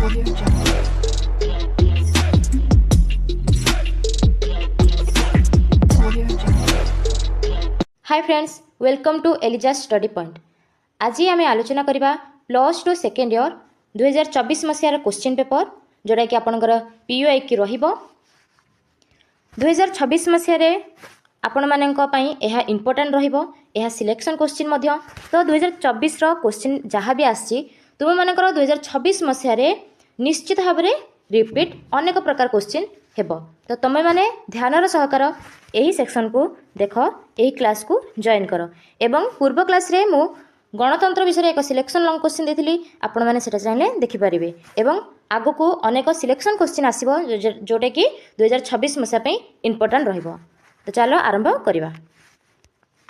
Audio Jungle. Audio Jungle. Hi friends welcome to Eliza study point. आज आम आलोचना करवा प्लस टू सेकेंड इयर 2024 मसीहार क्वेश्चन पेपर जोटा कि आपंकर पीयूआई की रहिबो 2026 मसीह आपण मानक यह इम्पोर्टाट रहिबो यह सिलेक्शन क्वेश्चन मध्य। तो 2024 रो क्वेश्चन जहाँ भी आसी तुम मानकर 2026 मसीह निश्चित भाव में रिपीट अनेक प्रकार क्वेश्चन हेबो। तो तुम मैंने ध्यानर सहकार यही सेक्शन को देख यही क्लास को जॉइन कर एवं पूर्व क्लास रे मु गणतंत्र विषय एक सिलेक्शन लॉन्ग क्वेश्चन देथिली आपण मैंने सेटा चाहे देखिपारे एवं आगो को अनेक सिलेक्शन क्वेश्चन आसीबो जोटा कि 2026 मसीहा पे इम्पोर्टाट रहिबो। तो चलो आरंभ करवा।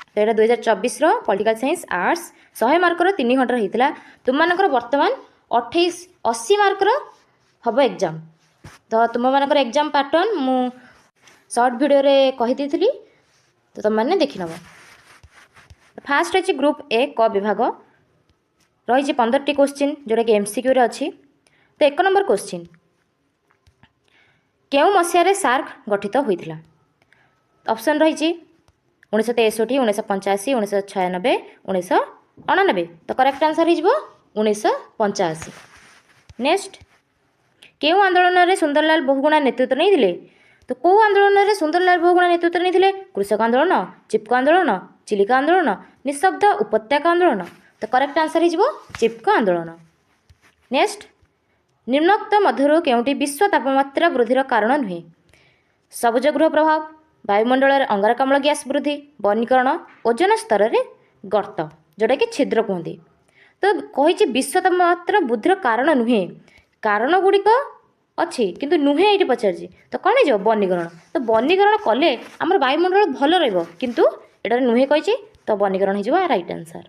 तो यहाँ 2024 पॉलिटिकल साइंस आर्ट्स 100 मार्कर 3 घंटा होता तुम मानकर बर्तमान 80 मार्कर हम एग्जाम। तो तुम मानकर एग्जाम पैटर्न मु शॉर्ट वीडियो रे कही थी तो तुम मैंने देखी नब। फास्ट अच्छी ग्रुप ए क विभाग रही 15टी क्वेश्चन जोटा कि एमसीक्यू रे अच्छी। तो 1 नंबर क्वेश्चन केउ मसीह सार्क गठित होता। ऑप्शन रही 1963 1985 1996 1999। तो करेक्ट आंसर हो 1985। नेक्स्ट केउ आंदोलन में सुंदरलाल बहुगुणा नेतृत्व नहीं। तो कौ आंदोलन में सुंदरलाल बहुगुणा नेतृत्व नहीं? कृषक आंदोलन, चिपको आंदोलन, चिलिका आंदोलन, निःशब्द उपत्यका आंदोलन। तो करेक्ट आंसर हो चिपको आंदोलन। नेक्स्ट निम्नोक्त मध्यरु केउटी विश्व तापमात्रा वृद्धिर कारण नुहे? सबुज गृह प्रभाव, वायुमंडल अंगारकाम्ल गैस वृद्धि, वनीकरण, ओजन स्तर में गर्त जोटा कि छिद्र कहते। तो कही विश्व तापमात्रा वृद्धिर कारण नुहे, कारण गुड़िक अच्छी किंतु नुहे ये पचार। तो कौन हो वनीकरण? तो वनीकरण कले आम वायुमंडल भल रु नुहे कही तो वनीकरण हो राइट आंसर।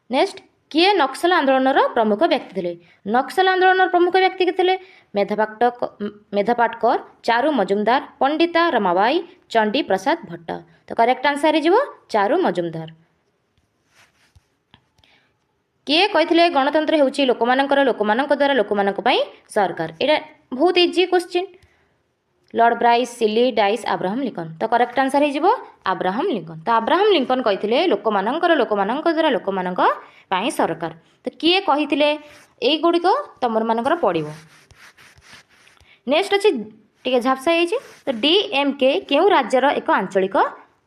नेक्स्ट किए नक्सल आंदोलन प्रमुख व्यक्ति थे? नक्सल आंदोलन प्रमुख व्यक्ति के थे मेधा पाटकर, चारू मजुमदार, पंडिता रमाबाई, चंडी प्रसाद भट्ट। तो करेक्ट आंसर हो चारू मजुमदार। किए कही गणतंत्र होउची लोकमानंकर लोकमानंक द्वारा लोकमानंक पई सरकार? एटा बहुत इजी क्वेश्चन। लॉर्ड ब्राइस, सिली, डाइस, अब्राहम लिंकन। तो करेक्ट आंसर हो अब्राहम लिंकन। तो अब्राहम लिंकन कही लोकमानंकर लोकमानंक द्वारा लोकमानंक पई सरकार। तो किए कही एई गुड़िक तुम मानकर पड़ो। नेक्स्ट अच्छी टे झापसा हो। तो डीएमके केउ राज्यर एक आंचलिक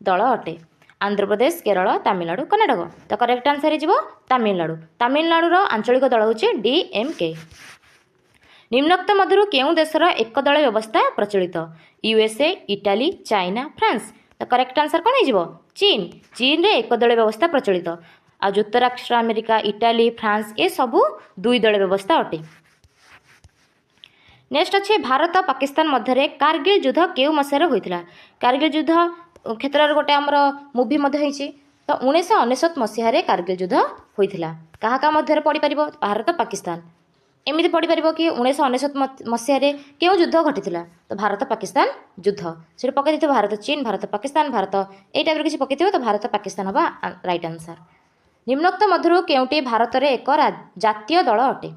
दल अटे? आंध्र प्रदेश, केरल, तमिलनाडु, कर्णाटक। तो करेक्ट आंसर हो तमिलनाडु। तमिलनाडुर आंचलिक दल हूँ डीएमके। निम्नोक्त मध्यरु केउ देशर एक दल व्यवस्था प्रचलित? USA, Italy, China, France. तो करेक्ट आंसर कौन हो? चीन। चीन रे एक दल व्यवस्था प्रचलित। आ युक्तराष्ट्र अमेरिका, इटाली, फ्रांस ये सबू 2 दल व्यवस्था अटे। नेक्स्ट अच्छे भारत पाकिस्तान मध्य कारगिल युद्ध केउ मसीह होता? कारगिल युद्ध क्षेत्र में गोटे आमर मुवी होती। तो 1999 मसीह कारगिल युद्ध होता। क्या क्या मध्य पड़ पार? भारत पाकिस्तान एमती पड़ पार कि 1999 मसीह क्यों युद्ध घटी? तो भारत पाकिस्तान युद्ध से पकई भारत चीन, भारत पाकिस्तान, भारत यही टाइप किसी पकई तो भारत पाकिस्तान हवा राइट आंसर। निम्नोक्त मध्यरु केउटी भारत में एक जातीय दल अटे?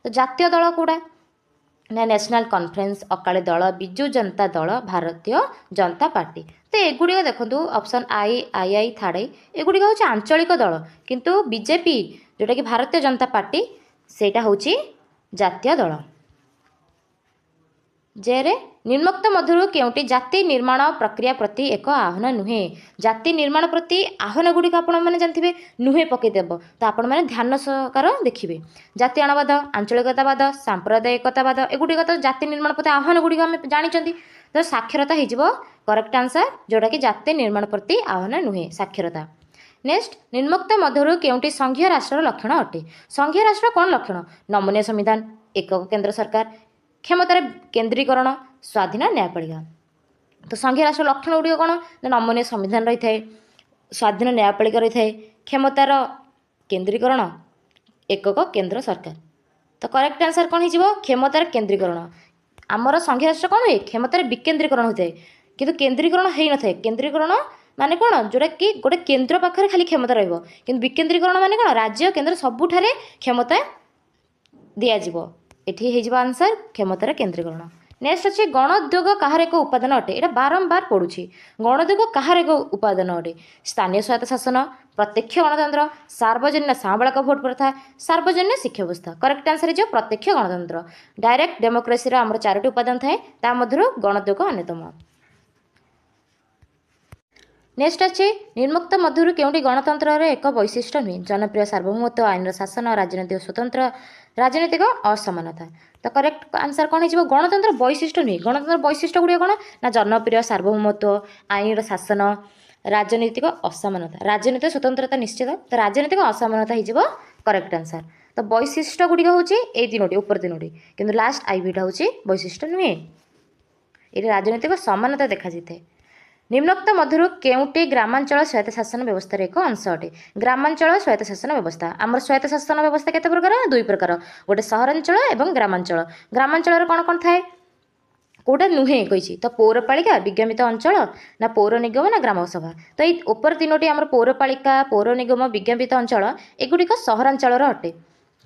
तो जातीय दल कौटा ना national conference, Akali Dal, Biju Janata Dal, Bharatiya Janata party. तो एगुड़िक देखो ऑप्शन आई थर्ड आई एगुड़िक हूँ आंचलिक दल किंतु बीजेपी जोटा कि भारतीय जनता पार्टी सेटा हूँ जातीय दल। जेरे निम्नोक्त मध्यरु केउटी जाति निर्माण प्रक्रिया प्रति एक आह्वान नुहे? जाति निर्माण प्रति आह्वान गुड़िक आपने जानते नुहे पकईदेव। तो आपण मैंने ध्यान सहकार देखिए जाति अणवाद, आंचलिकतावाद, सांप्रदायिकतावाद एगुड़िक तो जाति निर्माण प्रति आह्वान गुड़िक आम जानते। तो साक्षरता हो करेक्ट आंसर जोटा कि जाति निर्माण प्रति आह्वान नुहे साक्षरता। नेक्स्ट निम्नोक्त मध्यरु केउटी संघीय राष्ट्र लक्षण अटे? संघीय राष्ट्र कौन लक्षण? नमनीय संविधान, एकक केंद्र सरकार, क्षमतार केन्द्रीकरण, स्वाधीन न्यायपालिका। तो संघीय राष्ट्र लक्षण गुड़िक कौन? नमनीय संविधान रही है, स्वाधीन न्यायपालिका रही है, क्षमतार केन्द्रीकरण, एकक केंद्र सरकार। तो करेक्ट आंसर कौन हो? क्षमतार केन्द्रीकरण। आमर संघीय राष्ट्र कौन हुए? क्षमतार विकेन्द्रीकरण होता है किंतु केन्द्रीकरण हो न था। केन्द्रीकरण माने कौन? जोटा कि गोटे केन्द्र पाखे खाली क्षमता रहिबो किंतु विकेन्द्रीकरण माने कौन? राज्य केन्द्र सबुठारे क्षमता दियाजिबो। ଏଠି ହେଇଯିବ ଆନ୍ସର୍ କ୍ଷମତାର କେନ୍ଦ୍ରୀକରଣ। ନେକ୍ସଟ ଅଛି ଗଣୋଦ୍ୟୋଗ କାହାର ଏକ ଉପାଦାନ ଅଟେ। ଏଇଟା ବାରମ୍ବାର ପଡ଼ୁଛି। ଗଣୋଦ୍ୟୋଗ କାହାର ଏକ ଉପାଦାନ ଅଟେ? ସ୍ଥାନୀୟ ସ୍ୱାୟତ୍ତ ଶାସନ, ପ୍ରତ୍ୟକ୍ଷ ଗଣତନ୍ତ୍ର, ସାର୍ବଜନୀନ ସାମବାଳକ ଭୋଟ ପ୍ରଥା, ସାର୍ବଜନୀନ ଶିକ୍ଷା ବ୍ୟବସ୍ଥା। କରେକ୍ଟ ଆନ୍ସର୍ ହେଇଯିବ ପ୍ରତ୍ୟକ୍ଷ ଗଣତନ୍ତ୍ର। ଡାଇରେକ୍ଟ ଡେମୋକ୍ରେସିର ଆମର 4ଟି ଉପାଦାନ ଥାଏ, ତା ମଧ୍ୟରୁ ଗଣୋଦ୍ୟୋଗ ଅନ୍ୟତମ। ନେକ୍ସଟ ଅଛି ନିମ୍ନୋକ୍ତ ମଧ୍ୟରୁ କେଉଁଟି ଗଣତନ୍ତ୍ରର ଏକ ବୈଶିଷ୍ଟ୍ୟ ନୁହେଁ? ଜନପ୍ରିୟ ସାର୍ବଭୌମତ୍ୱ, ଆଇନର ଶାସନ, ରାଜନୈତିକ ସ୍ୱତନ୍ତ୍ର, ରାଜନୈତିକ ଅସମାନତା। ତ କରେକ୍ଟ ଆନ୍ସର୍ କ'ଣ ହେଇଯିବ? ଗଣତନ୍ତ୍ର ବୈଶିଷ୍ଟ୍ୟ ନୁହେଁ। ଗଣତନ୍ତ୍ର ବୈଶିଷ୍ଟ୍ୟ ଗୁଡ଼ିକ କ'ଣ? ନା ଜନପ୍ରିୟ ସାର୍ବଭୌମତ୍ୱ, ଆଇନର ଶାସନ, ରାଜନୈତିକ ଅସମାନତା। ରାଜନୈତିକ ସ୍ୱତନ୍ତ୍ରତା ନିଶ୍ଚିତ, ତ ରାଜନୈତିକ ଅସମାନତା ହେଇଯିବ କରେକ୍ଟ ଆନ୍ସର୍। ତ ବୈଶିଷ୍ଟ୍ୟ ଗୁଡ଼ିକ ହେଉଛି ଏଇ ତିନୋଟି, ଉପର ତିନୋଟି, କିନ୍ତୁ ଲାଷ୍ଟ ଆଇଭିଟା ହେଉଛି ବୈଶିଷ୍ଟ୍ୟ ନୁହେଁ। ଏଠି ରାଜନୈତିକ ସମାନତା ଦେଖାଯାଇଥାଏ। ନିମ୍ନୋକ୍ତ ମଧ୍ୟରୁ କେଉଁଟି ଗ୍ରାମାଞ୍ଚଳ ସ୍ୱାୟତ୍ତ ଶାସନ ବ୍ୟବସ୍ଥାର ଏକ ଅଂଶ ଅଟେ? ଗ୍ରାମାଞ୍ଚଳ ସ୍ୱାୟତ୍ତ ଶାସନ ବ୍ୟବସ୍ଥା। ଆମର ସ୍ୱାୟତ୍ତ ଶାସନ ବ୍ୟବସ୍ଥା କେତେ ପ୍ରକାର? 2 ପ୍ରକାର, ଗୋଟେ ସହରାଞ୍ଚଳ ଏବଂ ଗ୍ରାମାଞ୍ଚଳ। ଗ୍ରାମାଞ୍ଚଳରେ କ'ଣ କ'ଣ ଥାଏ? କେଉଁଟା ନୁହେଁ କହିଛି ତ ପୌରପାଳିକା, ବିଜ୍ଞାପିତ ଅଞ୍ଚଳ, ନା ପୌର ନିଗମ, ନା ଗ୍ରାମସଭା। ତ ଏଇ ଉପର ତିନୋଟି ଆମର ପୌରପାଳିକା, ପୌର ନିଗମ, ବିଜ୍ଞାପିତ ଅଞ୍ଚଳ ଏଗୁଡ଼ିକ ସହରାଞ୍ଚଳର ଅଟେ।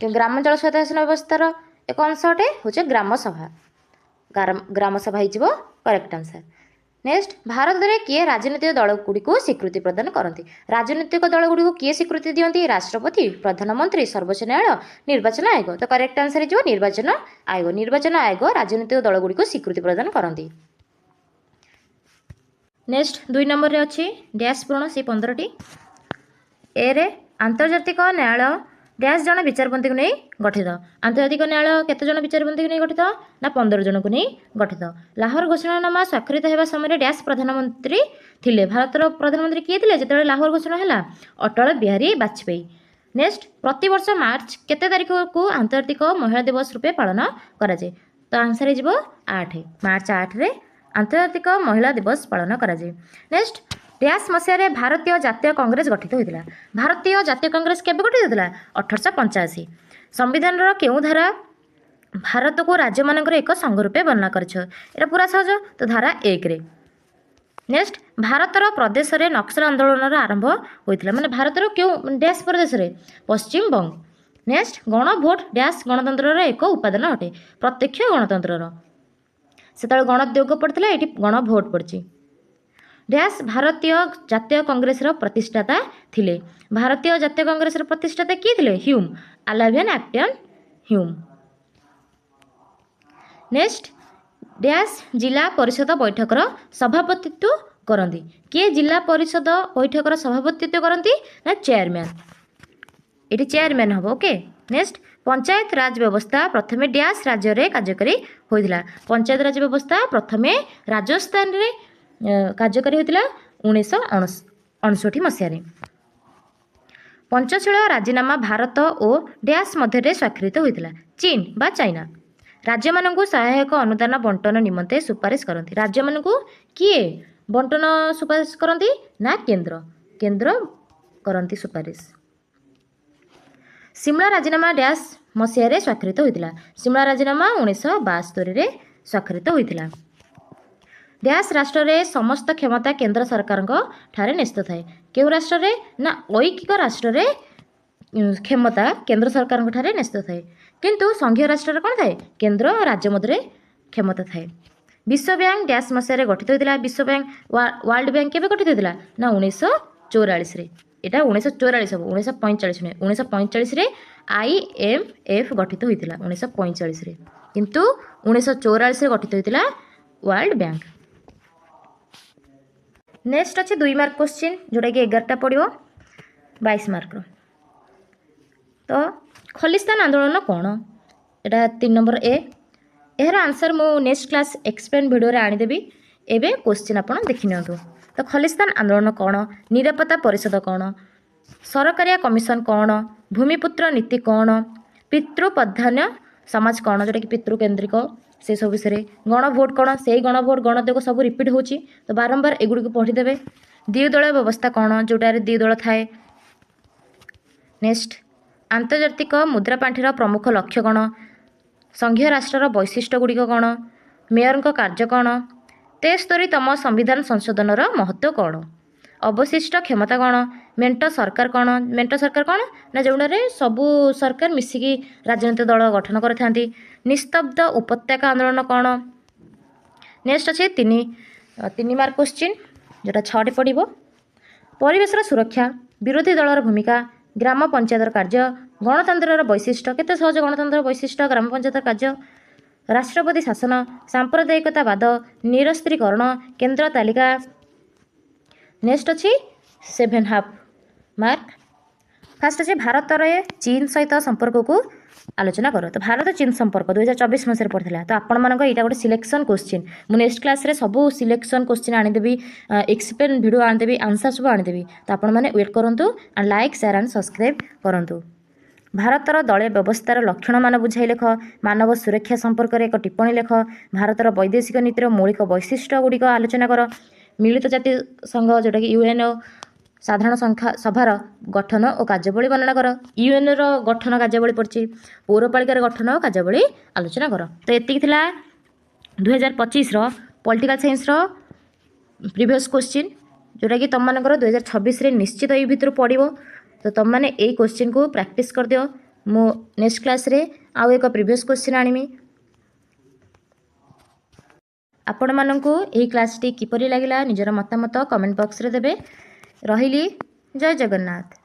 କିନ୍ତୁ ଗ୍ରାମାଞ୍ଚଳ ସ୍ୱାୟତ୍ତ ଶାସନ ବ୍ୟବସ୍ଥାର ଏକ ଅଂଶ ଅଟେ ହେଉଛି ଗ୍ରାମସଭା। ଗ୍ରାମସଭା ହେଇଯିବ କରେକ୍ଟ ଆନ୍ସର୍। ନେକ୍ସଟ, ଭାରତରେ କିଏ ରାଜନୈତିକ ଦଳଗୁଡ଼ିକୁ ସ୍ୱୀକୃତି ପ୍ରଦାନ କରନ୍ତି? ରାଜନୈତିକ ଦଳଗୁଡ଼ିକୁ କିଏ ସ୍ୱୀକୃତି ଦିଅନ୍ତି? ରାଷ୍ଟ୍ରପତି, ପ୍ରଧାନମନ୍ତ୍ରୀ, ସର୍ବୋଚ୍ଚ ନ୍ୟାୟାଳୟ, ନିର୍ବାଚନ ଆୟୋଗ। ତ କରେକ୍ଟ ଆନ୍ସର୍ ହେଇଯିବ ନିର୍ବାଚନ ଆୟୋଗ। ନିର୍ବାଚନ ଆୟୋଗ ରାଜନୈତିକ ଦଳଗୁଡ଼ିକୁ ସ୍ୱୀକୃତି ପ୍ରଦାନ କରନ୍ତି। ନେକ୍ସଟ 2 ନମ୍ବରରେ ଅଛି ଡ୍ୟାସ୍ ପୂରଣ ସେଇ 15ଟି। ଏରେ ଆନ୍ତର୍ଜାତିକ ନ୍ୟାୟାଳୟ ଡ୍ୟାସ୍ ଜଣ ବିଚାରପତିଙ୍କୁ ନେଇ ଗଠିତ। ଆନ୍ତର୍ଜାତିକ ନ୍ୟାୟାଳୟ କେତେ ଜଣ ବିଚାରପତିଙ୍କୁ ନେଇ ଗଠିତ? ନା 15 ଜଣଙ୍କୁ ନେଇ ଗଠିତ। ଲାହୋର ଘୋଷଣାନାମା ସ୍ୱାକ୍ଷରିତ ହେବା ସମୟରେ ଡ୍ୟାସ୍ ପ୍ରଧାନମନ୍ତ୍ରୀ ଥିଲେ? ଭାରତର ପ୍ରଧାନମନ୍ତ୍ରୀ କିଏ ଥିଲେ ଯେତେବେଳେ ଲାହୋର ଘୋଷଣା ହେଲା? ଅଟଳ ବିହାରୀ ବାଜପେୟୀ। ନେକ୍ସଟ, ପ୍ରତିବର୍ଷ ମାର୍ଚ୍ଚ କେତେ ତାରିଖକୁ ଆନ୍ତର୍ଜାତିକ ମହିଳା ଦିବସ ରୂପେ ପାଳନ କରାଯାଏ? ତ ଆନ୍ସର୍ ହେଇଯିବ 8। ମାର୍ଚ୍ଚ 8ରେ ଆନ୍ତର୍ଜାତିକ ମହିଳା ଦିବସ ପାଳନ କରାଯାଏ। ନେକ୍ସଟ, ଡ୍ୟାସ୍ ମସିହାରେ ଭାରତୀୟ ଜାତୀୟ କଂଗ୍ରେସ ଗଠିତ ହୋଇଥିଲା? ଭାରତୀୟ ଜାତୀୟ କଂଗ୍ରେସ କେବେ ଗଠିତ ହୋଇଥିଲା? 1885। ସମ୍ବିଧାନର କେଉଁ ଧାରା ଭାରତକୁ ରାଜ୍ୟମାନଙ୍କର ଏକ ସଂଘ ରୂପେ ବର୍ଣ୍ଣନା କରିଛ? ଏଇଟା ପୁରା ସହଜ, ତ ଧାରା 1ରେ। ନେକ୍ସଟ, ଭାରତର ପ୍ରଦେଶରେ ନକ୍ସଲ ଆନ୍ଦୋଳନର ଆରମ୍ଭ ହୋଇଥିଲା? ମାନେ ଭାରତର କେଉଁ ଡ୍ୟାସ୍ ପ୍ରଦେଶରେ? ପଶ୍ଚିମବଙ୍ଗ। ନେକ୍ସଟ, ଗଣଭୋଟ ଡ୍ୟାସ୍ ଗଣତନ୍ତ୍ରର ଏକ ଉପାଦାନ ଅଟେ? ପ୍ରତ୍ୟକ୍ଷ ଗଣତନ୍ତ୍ରର। ସେତେବେଳେ ଗଣୋଦ୍ୟୋଗ ପଡ଼ିଥିଲା, ଏଠି ଗଣଭୋଟ ପଡ଼ିଛି। ଡ୍ୟାସ୍ ଭାରତୀୟ ଜାତୀୟ କଂଗ୍ରେସର ପ୍ରତିଷ୍ଠାତା ଥିଲେ? ଭାରତୀୟ ଜାତୀୟ କଂଗ୍ରେସର ପ୍ରତିଷ୍ଠାତା କିଏ ଥିଲେ? ହ୍ୟୁମ୍, ଆଲାଭିଆନ୍ ଆକ୍ଟନ୍ ହ୍ୟୁମ୍। ନେକ୍ସଟ, ଡ୍ୟାସ୍ ଜିଲ୍ଲା ପରିଷଦ ବୈଠକର ସଭାପତିତ୍ୱ କରନ୍ତି? କିଏ ଜିଲ୍ଲା ପରିଷଦ ବୈଠକର ସଭାପତିତ୍ୱ କରନ୍ତି? ନା ଚେୟାରମ୍ୟାନ୍। ଏଠି ଚେୟାରମ୍ୟାନ୍ ହେବ। ଓକେ। ନେକ୍ସଟ, ପଞ୍ଚାୟତ ରାଜ ବ୍ୟବସ୍ଥା ପ୍ରଥମେ ଡ୍ୟାସ୍ ରାଜ୍ୟରେ କାର୍ଯ୍ୟକାରୀ ହୋଇଥିଲା? ପଞ୍ଚାୟତ ରାଜ ବ୍ୟବସ୍ଥା ପ୍ରଥମେ ରାଜସ୍ଥାନରେ କାର୍ଯ୍ୟକାରୀ ହୋଇଥିଲା 1959 ମସିହାରେ। ପଞ୍ଚଶୀଳ ରାଜିନାମା ଭାରତ ଓ ଡ୍ୟାସ୍ ମଧ୍ୟରେ ସ୍ୱାକ୍ଷରିତ ହୋଇଥିଲା? ଚୀନ ବା ଚାଇନା। ରାଜ୍ୟମାନଙ୍କୁ ସହାୟକ ଅନୁଦାନ ବଣ୍ଟନ ନିମନ୍ତେ ସୁପାରିଶ କରନ୍ତି? ରାଜ୍ୟମାନଙ୍କୁ କିଏ ବଣ୍ଟନ ସୁପାରିଶ କରନ୍ତି? ନା କେନ୍ଦ୍ର। କେନ୍ଦ୍ର କରନ୍ତି ସୁପାରିଶ। ସିମଳା ରାଜିନାମା ଡ୍ୟାସ୍ ମସିହାରେ ସ୍ୱାକ୍ଷରିତ ହୋଇଥିଲା? ସିମଳା ରାଜିନାମା 1972ରେ ସ୍ୱାକ୍ଷରିତ ହୋଇଥିଲା। ଡ୍ୟାସ୍ ରାଷ୍ଟ୍ରରେ ସମସ୍ତ କ୍ଷମତା କେନ୍ଦ୍ର ସରକାରଙ୍କ ଠାରେ ନ୍ୟସ୍ତ ଥାଏ? କେଉଁ ରାଷ୍ଟ୍ରରେ? ନା ଐକିକ ରାଷ୍ଟ୍ରରେ କ୍ଷମତା କେନ୍ଦ୍ର ସରକାରଙ୍କ ଠାରେ ନ୍ୟସ୍ତ ଥାଏ, କିନ୍ତୁ ସଂଘୀୟ ରାଷ୍ଟ୍ରରେ କ'ଣ ଥାଏ? କେନ୍ଦ୍ର ଓ ରାଜ୍ୟ ମଧ୍ୟରେ କ୍ଷମତା ଥାଏ। ବିଶ୍ୱବ୍ୟାଙ୍କ ଡ୍ୟାସ୍ ମସିହାରେ ଗଠିତ ହୋଇଥିଲା? ବିଶ୍ୱବ୍ୟାଙ୍କ ୱାର୍ଲଡ ବ୍ୟାଙ୍କ କେବେ ଗଠିତ ହୋଇଥିଲା? ନା 1944ରେ। এটা 1944 ହେବ, 1945 ନୁହେଁ। 1945ରେ IMF ଗଠିତ ହୋଇଥିଲା 1945ରେ, କିନ୍ତୁ 1944ରେ ଗଠିତ ହୋଇଥିଲା ୱାର୍ଲଡ ବ୍ୟାଙ୍କ। ନେକ୍ସଟ ଅଛି 2 ମାର୍କ କ୍ୱେଶ୍ଚିନ୍, ଯେଉଁଟାକି 11ଟା ପଡ଼ିବ 22 ମାର୍କର। ତ ଖଲିସ୍ତାନ ଆନ୍ଦୋଳନ କ'ଣ? ଏଇଟା 3 ନମ୍ବର ଏ। ଏହାର ଆନ୍ସର୍ ମୁଁ ନେକ୍ସଟ କ୍ଲାସ୍ ଏକ୍ସପ୍ଲେନ୍ ଭିଡ଼ିଓରେ ଆଣିଦେବି। ଏବେ କ୍ୱେଶ୍ଚିନ୍ ଆପଣ ଦେଖିନିଅନ୍ତୁ। ତ ଖଲିସ୍ତାନ ଆନ୍ଦୋଳନ କ'ଣ? ନିରାପତ୍ତା ପରିଷଦ କ'ଣ? ସରକାରିଆ କମିଶନ କ'ଣ? ଭୂମିପୁତ୍ର ନୀତି କ'ଣ? ପିତୃପ୍ରାଧାନ୍ୟ ସମାଜ କ'ଣ, ଯେଉଁଟାକି ପିତୃକେନ୍ଦ୍ରିକ, ସେସବୁ ବିଷୟରେ। ଗଣଭୋଟ କ'ଣ? ସେଇ ଗଣଭୋଟ ଗଣଦେଗ ସବୁ ରିପିଟ୍ ହେଉଛି, ତ ବାରମ୍ବାର ଏଗୁଡ଼ିକୁ ପଢ଼ିଦେବେ। ଦ୍ୱିଦଳୀୟ ବ୍ୟବସ୍ଥା କ'ଣ? ଯେଉଁଟାରେ 2 ଦଳ ଥାଏ। ନେକ୍ସଟ, ଆନ୍ତର୍ଜାତିକ ମୁଦ୍ରା ପାଣ୍ଠିର ପ୍ରମୁଖ ଲକ୍ଷ୍ୟ କ'ଣ? ସଂଘୀୟ ରାଷ୍ଟ୍ରର ବୈଶିଷ୍ଟ୍ୟ ଗୁଡ଼ିକ କ'ଣ? ମେୟରଙ୍କ କାର୍ଯ୍ୟ କ'ଣ? 73ତମ ସମ୍ବିଧାନ ସଂଶୋଧନର ମହତ୍ତ୍ୱ କ'ଣ? ଅବଶିଷ୍ଟ କ୍ଷମତା କ'ଣ? मेंट सरकार कौन ना जोड़े सबू सरकार मिसिकी राजनीतिक दल गठन करथांती। निस्तब्ध उपत्यका आंदोलन कौन? नेक्स्ट अच्छे 3 मार्क क्वेश्चन जोटा 6 पड़ो। परिवेशर सुरक्षा, विरोधी दलर भूमिका, ग्राम पंचायतर कार्य, गणतंत्र वैशिष्ट्य। केते सहज गणतंत्र वैशिष्ट्य, ग्राम पंचायत कार्य, राष्ट्रपति शासन, सांप्रदायिकतावाद, निरस्त्रीकरण, केन्द्र तालिका। नेक्स्ट अच्छी 7.5 मार्क। फास्ट अच्छे भारत चीन सहित संपर्क को आलोचना करो। तो भारत चीन संपर्क 2024 मसीह पढ़ा। तो आपण मानक यहाँ गोटे सिलेक्शन क्वेश्चन मुझे नेक्स्ट क्लास रे सबू सिलेक्शन क्वेश्चन आनीदेवी, एक्सप्लेन वीडियो आनीदेवी, आंसर सब आनीदेवी। तो आपण मैंने वेट करूँ and like share and subscribe करूँ। भारतर दलीय व्यवस्थार लक्षण मान बुझाई लेख। मानव सुरक्षा संपर्क में एक टिप्पणी लेख। भारतर वैदेशिक नीतिर मौलिक वैशिष्ट्य गुड़िक आलोचना कर। मिलित जाति संघ जोटा कि यूएनओ साधारण संख्या सभार गठन और कार्यावली वर्णना कर। यूएन रो गठन कार्यावली पड़ी, पौरपालिकार गठन और कार्यावली आलोचना कर। तो ये 2025 पॉलिटिकल साइंस प्रीवियस क्वेश्चन जोटा कि तुम मानकर 2026 निश्चित ये भितर पड़ो। तो तुम मैंने यही क्वेश्चन को प्रैक्टिस कर दियो। मु नेक्स्ट क्लास रे आउ एक प्रीवियस क्वेश्चन आनिमी। आपण मानकु यही क्लास टी किपरि लागिला निजर मतामत कमेंट बॉक्स रे देबे। रहिली। जय जगन्नाथ।